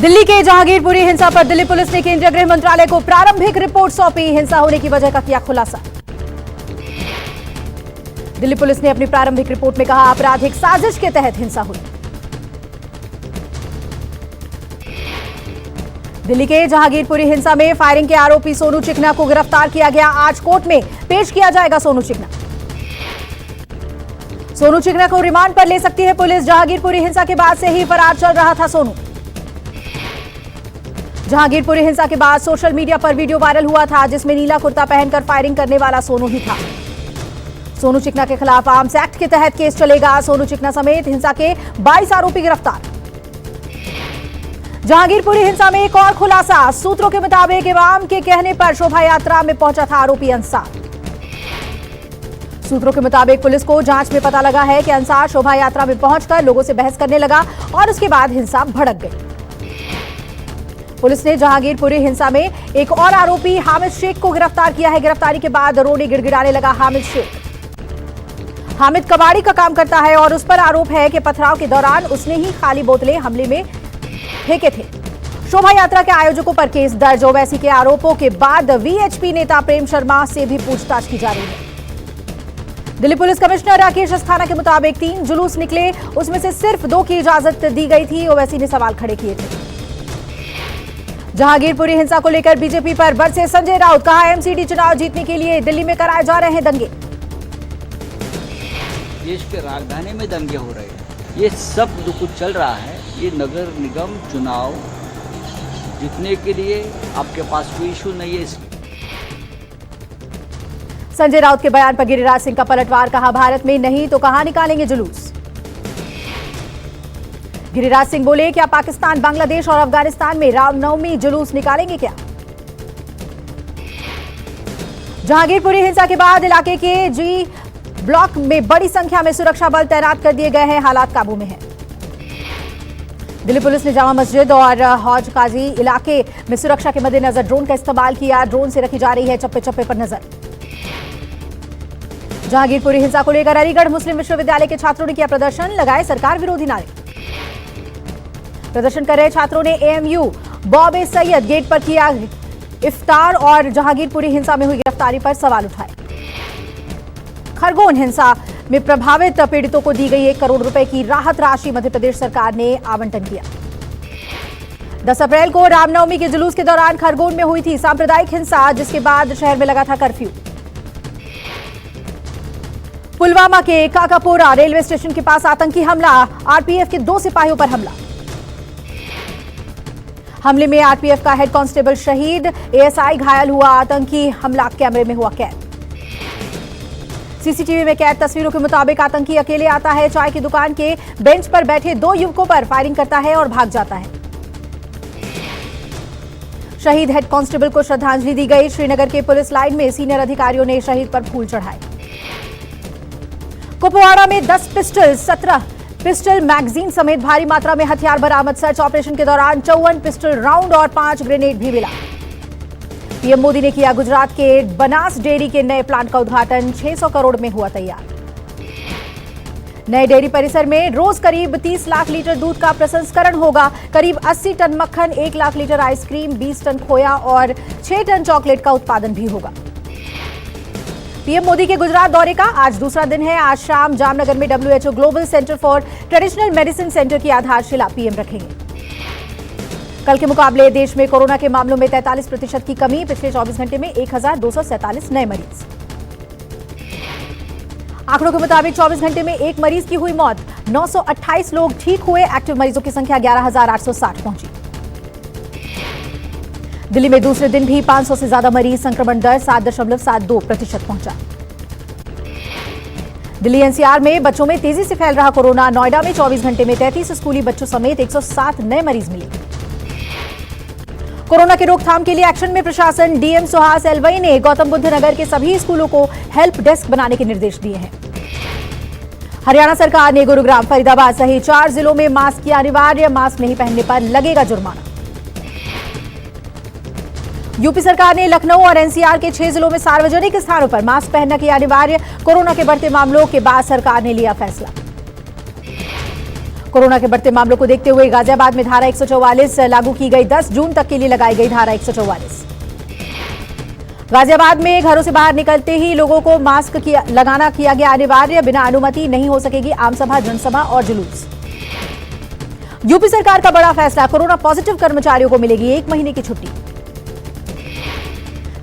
दिल्ली के जहांगीरपुरी हिंसा पर दिल्ली पुलिस ने केंद्रीय गृह मंत्रालय को प्रारंभिक रिपोर्ट सौंपी। हिंसा होने की वजह का किया खुलासा। दिल्ली पुलिस ने अपनी प्रारंभिक रिपोर्ट में कहा, आपराधिक साजिश के तहत हिंसा हुई। दिल्ली के जहांगीरपुरी हिंसा में फायरिंग के आरोपी सोनू चिकना को गिरफ्तार किया गया। आज कोर्ट में पेश किया जाएगा सोनू चिकना। सोनू चिकना को रिमांड पर ले सकती है पुलिस। जहांगीरपुरी हिंसा के बाद से ही फरार चल रहा था सोनू। जहांगीरपुरी हिंसा के बाद सोशल मीडिया पर वीडियो वायरल हुआ था, जिसमें नीला कुर्ता पहनकर फायरिंग करने वाला सोनू ही था। सोनू चिकना के खिलाफ आर्म्स एक्ट के तहत केस चलेगा। सोनू चिकना समेत हिंसा के 22 आरोपी गिरफ्तार। जहांगीरपुरी हिंसा में एक और खुलासा। सूत्रों के मुताबिक इमाम के कहने पर शोभा यात्रा में पहुंचा था आरोपी अंसार। सूत्रों के मुताबिक पुलिस को जांच में पता लगा है कि अंसार शोभा यात्रा में पहुंचकर लोगों से बहस करने लगा और उसके बाद हिंसा भड़क गई। पुलिस ने जहांगीरपुरी हिंसा में एक और आरोपी हामिद शेख को गिरफ्तार किया है। गिरफ्तारी के बाद रोने गिड़गिड़ाने लगा हामिद शेख। हामिद कबाड़ी का काम करता है और उस पर आरोप है कि पथराव के दौरान उसने ही खाली बोतलें हमले में फेंके थे। शोभा यात्रा के आयोजकों पर केस दर्ज। ओवैसी के आरोपों के बाद वीएचपी नेता प्रेम शर्मा से भी पूछताछ की जा रही है। दिल्ली पुलिस कमिश्नर राकेश अस्थाना के मुताबिक 3 जुलूस निकले, उसमें से सिर्फ 2 की इजाजत दी गई थी। ओवैसी ने सवाल खड़े किए थे। जहांगीरपुरी हिंसा को लेकर बीजेपी पर बरसे संजय राउत। कहा, एमसीडी चुनाव जीतने के लिए दिल्ली में कराए जा रहे हैं दंगे। देश के राजधानी में दंगे हो रहे हैं। ये सब जो कुछ चल रहा है, ये नगर निगम चुनाव जीतने के लिए आपके पास कोई इशू नहीं है। संजय राउत के बयान पर गिरिराज सिंह का पलटवार। कहा, भारत में नहीं तो कहां निकालेंगे जुलूस। गिरिराज सिंह बोले, क्या पाकिस्तान, बांग्लादेश और अफगानिस्तान में रामनवमी जुलूस निकालेंगे क्या? जहांगीरपुरी हिंसा के बाद इलाके के जी ब्लॉक में बड़ी संख्या में सुरक्षा बल तैनात कर दिए गए हैं। हालात काबू में हैं। दिल्ली पुलिस ने जामा मस्जिद और हौज काजी इलाके में सुरक्षा के मद्देनजर ड्रोन का इस्तेमाल किया। ड्रोन से रखी जा रही है चप्पे चप्पे पर नजर। जहांगीरपुरी हिंसा को लेकर अलीगढ़ मुस्लिम विश्वविद्यालय के छात्रों ने किया प्रदर्शन, लगाए सरकार विरोधी नारे। प्रदर्शन कर रहे छात्रों ने एएमयू बॉब ए सैयद गेट पर किया इफ्तार और जहांगीरपुरी हिंसा में हुई गिरफ्तारी पर सवाल उठाए। खरगोन हिंसा में प्रभावित पीड़ितों को दी गई 1 करोड़ रुपए की राहत राशि मध्य प्रदेश सरकार ने आवंटन किया। 10 अप्रैल को रामनवमी के जुलूस के दौरान खरगोन में हुई थी सांप्रदायिक हिंसा, जिसके बाद शहर में लगा था कर्फ्यू। पुलवामा के काकापोरा रेलवे स्टेशन के पास आतंकी हमला, आरपीएफ के 2 सिपाहियों पर हमला। हमले में आरपीएफ का हेड कांस्टेबल शहीद, एएसआई घायल हुआ। आतंकी हमला कैमरे में हुआ कैद। सीसीटीवी में कैद तस्वीरों के मुताबिक आतंकी अकेले आता है, चाय की दुकान के बेंच पर बैठे 2 युवकों पर फायरिंग करता है और भाग जाता है। शहीद हेड कांस्टेबल को श्रद्धांजलि दी गई। श्रीनगर के पुलिस लाइन में सीनियर अधिकारियों ने शहीद पर फूल चढ़ाए। कुपवाड़ा में 10 पिस्टल, 17 पिस्टल मैगजीन समेत भारी मात्रा में हथियार बरामद। सर्च ऑपरेशन के दौरान 54 पिस्टल राउंड और 5 ग्रेनेड भी मिला। पीएम मोदी ने किया गुजरात के बनास डेयरी के नए प्लांट का उद्घाटन। 600 करोड़ में हुआ तैयार। नए डेयरी परिसर में रोज करीब 30 लाख लीटर दूध का प्रसंस्करण होगा। करीब 80 टन मक्खन, 1 लाख लीटर आइसक्रीम, 20 टन खोया और 6 टन चॉकलेट का उत्पादन भी होगा। पीएम मोदी के गुजरात दौरे का आज दूसरा दिन है। आज शाम जामनगर में WHO global centre for traditional medicine centre की आधारशिला पीएम रखेंगे। कल के मुकाबले देश में कोरोना के मामलों में 43% की कमी। पिछले 24 घंटे में 1247 नए मरीज। आंकड़ों के मुताबिक 24 घंटे में 1 मरीज की हुई मौत। 928 लोग ठीक हुए। एक्टिव मरीजों की संख्या 11,860 पहुंची। दिल्ली में दूसरे दिन भी 500 से ज्यादा मरीज। संक्रमण दर 7.72% पहुंचा। दिल्ली एनसीआर में बच्चों में तेजी से फैल रहा कोरोना। नोएडा में 24 घंटे में 33 स्कूली बच्चों समेत 107 नए मरीज मिले। कोरोना की रोकथाम के लिए एक्शन में प्रशासन। डीएम सुहास एलवाई ने गौतम बुद्ध नगर के सभी स्कूलों को हेल्प डेस्क बनाने के निर्देश दिए हैं। हरियाणा सरकार ने गुरुग्राम, फरीदाबाद सहित 4 जिलों में मास्क की अनिवार्य। मास्क नहीं पहनने पर लगेगा जुर्माना। यूपी सरकार ने लखनऊ और एनसीआर के 6 जिलों में सार्वजनिक स्थानों पर मास्क पहनना किया अनिवार्य। कोरोना के बढ़ते मामलों के बाद सरकार ने लिया फैसला। कोरोना के बढ़ते मामलों को देखते हुए गाजियाबाद में धारा 144 लागू की गई। 10 जून तक के लिए लगाई गई धारा 144। गाजियाबाद में घरों से बाहर निकलते ही लोगों को मास्क लगाना किया गया अनिवार्य। बिना अनुमति नहीं हो सकेगी आमसभा, जनसभा और जुलूस। यूपी सरकार का बड़ा फैसला, कोरोना पॉजिटिव कर्मचारियों को मिलेगी 1 महीने की छुट्टी।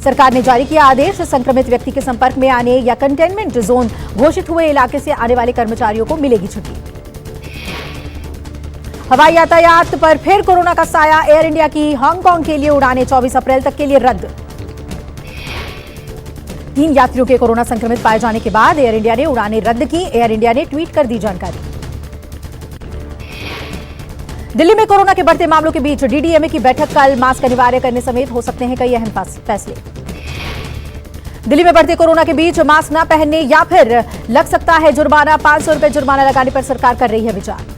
सरकार ने जारी किया आदेश, संक्रमित व्यक्ति के संपर्क में आने या कंटेनमेंट जोन घोषित हुए इलाके से आने वाले कर्मचारियों को मिलेगी छुट्टी। हवाई यातायात पर फिर कोरोना का साया, एयर इंडिया की हांगकांग के लिए उड़ानें 24 अप्रैल तक के लिए रद्द। 3 यात्रियों के कोरोना संक्रमित पाए जाने के बाद एयर इंडिया ने उड़ानें रद्द की। एयर इंडिया ने ट्वीट कर दी जानकारी। दिल्ली में कोरोना के बढ़ते मामलों के बीच डीडीएमए की बैठक कल। मास्क अनिवार्य करने समेत हो सकते हैं कई अहम फैसले। दिल्ली में बढ़ते कोरोना के बीच मास्क न पहनने या फिर लग सकता है जुर्माना। 500 रुपए जुर्माना लगाने पर सरकार कर रही है विचार।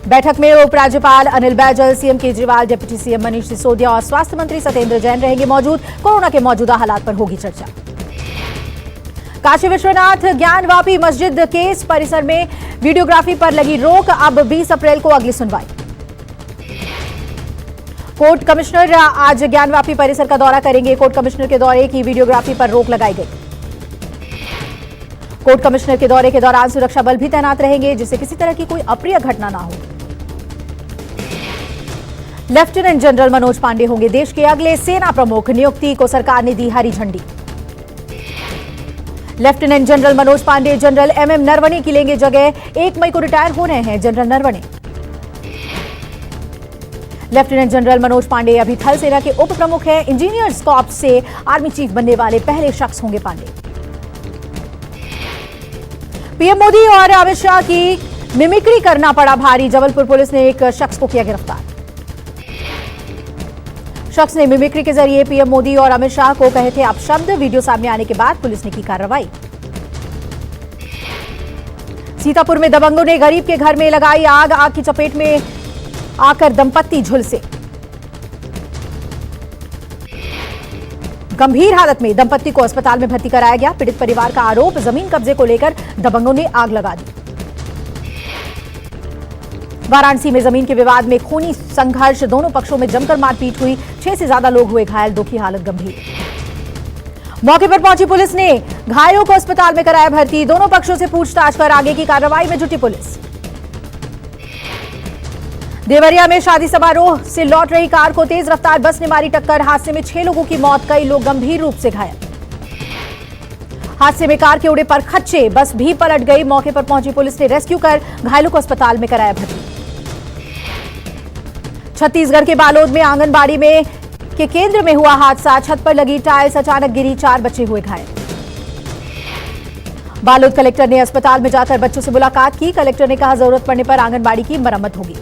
बैठक में उपराज्यपाल Anil Baijal, CM Kejriwal, deputy CM Manish Sisodia और स्वास्थ्य मंत्री सत्येंद्र जैन रहेंगे मौजूद। कोरोना के मौजूदा हालात पर होगी चर्चा। काशी विश्वनाथ ज्ञानवापी मस्जिद केस परिसर में वीडियोग्राफी पर लगी रोक। अब 20 अप्रैल को अगली सुनवाई। कोर्ट कमिश्नर आज ज्ञानवापी परिसर का दौरा करेंगे। कोर्ट कमिश्नर के दौरे की वीडियोग्राफी पर रोक लगाई गई। कोर्ट कमिश्नर के दौरे के दौरान सुरक्षा बल भी तैनात रहेंगे जिससे किसी तरह की कोई अप्रिय घटना ना हो। लेफ्टिनेंट जनरल मनोज पांडे होंगे देश के अगले सेना प्रमुख। नियुक्ति को सरकार ने दी हरी झंडी। Lieutenant general Manoj Pande general MM Naravane की लेंगे जगह। 1 मई को रिटायर हो रहे हैं general Naravane. Lieutenant general Manoj Pande अभी थल सेना के उप प्रमुख हैं। इंजीनियर्स कॉर्प्स से आर्मी चीफ बनने वाले पहले शख्स होंगे पांडे। पीएम मोदी और अमित शाह की मिमिक्री करना पड़ा भारी। जबलपुर पुलिस ने एक शख्स को किया गिरफ्तार। शख्स ने मिमिक्री के जरिए पीएम मोदी और अमित शाह को कहे थे अपशब्द। वीडियो सामने आने के बाद पुलिस ने की कार्रवाई। सीतापुर में दबंगों ने गरीब के घर में लगाई आग। आग की चपेट में आकर दंपत्ति झुलसे। गंभीर हालत में दंपत्ति को अस्पताल में भर्ती कराया गया। पीड़ित परिवार का आरोप, जमीन कब्जे को लेकर दबंगों ने आग लगा दी। वाराणसी में जमीन के विवाद में खूनी संघर्ष, दोनों पक्षों में जमकर मारपीट हुई। 6 से ज्यादा लोग हुए घायल, 2 की हालत गंभीर। मौके पर पहुंची पुलिस ने घायलों को अस्पताल में कराया भर्ती। दोनों पक्षों से पूछताछ कर आगे की कार्रवाई में जुटी पुलिस। देवरिया में शादी समारोह से लौट रही कार को तेज रफ्तार बस ने मारी टक्कर। हादसे में 6 लोगों की मौत, कई लोग गंभीर रूप से घायल। हादसे में कार के उड़े पर खच्चे, बस भी पलट गई। मौके पर पहुंची पुलिस ने रेस्क्यू कर घायलों को अस्पताल में कराया भर्ती। छत्तीसगढ़ के बालोद में आंगनबाड़ी में के केंद्र में हुआ हादसा। छत पर लगी टाइल्स अचानक गिरी, 4 बच्चे हुए घायल। बालोद कलेक्टर ने अस्पताल में जाकर बच्चों से मुलाकात की। कलेक्टर ने कहा जरूरत पड़ने पर आंगनबाड़ी की मरम्मत होगी।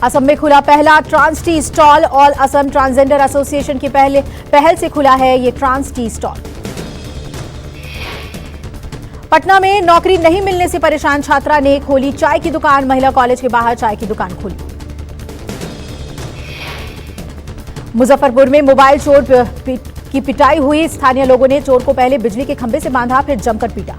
असम में खुला पहला trans tea stall. All Assam transgender association की पहल से खुला है ये ट्रांस टी स्टॉल। पटना में नौकरी नहीं मिलने से परेशान छात्रा ने खोली चाय की दुकान। महिला कॉलेज के बाहर चाय की दुकान खोली। मुजफ्फरपुर में मोबाइल चोर की पिटाई हुई। स्थानीय लोगों ने चोर को पहले बिजली के खंभे से बांधा, फिर जमकर पीटा।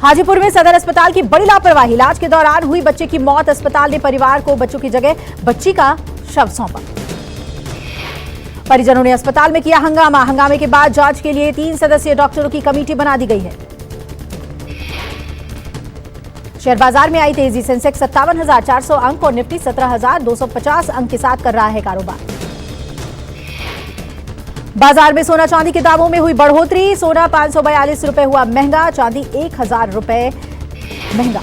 हाजीपुर में सदर अस्पताल की बड़ी लापरवाही। इलाज के दौरान हुई बच्चे की मौत। अस्पताल ने परिवार को बच्चों की जगह बच्ची का शव सौंपा। परिजनों ने अस्पताल में किया हंगामा। हंगामे के बाद जांच के लिए 3 सदस्यीय डॉक्टरों की कमेटी बना दी गई है। शेयर बाजार में आई तेजी। सेंसेक्स 57,400 अंक और निफ्टी 17,250 अंक के साथ कर रहा है कारोबार। बाजार में सोना चांदी के दामों में हुई बढ़ोतरी। सोना 542 रुपए हुआ महंगा, चांदी 1,000 रुपए महंगा।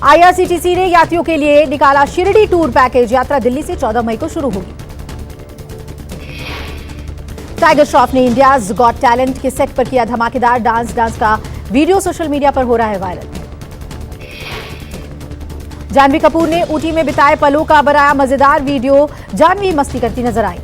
आईआरसीटीसी ने यात्रियों के लिए निकाला शिरडी टूर पैकेज। यात्रा दिल्ली से 14 मई को शुरू होगी। टाइगर श्रॉफ ने इंडियाज गॉट टैलेंट के सेट पर किया धमाकेदार डांस का वीडियो सोशल मीडिया पर हो रहा है वायरल। जानवी कपूर ने ऊटी में बिताए पलों का बनाया मजेदार वीडियो। जानवी मस्ती करती नजर आई।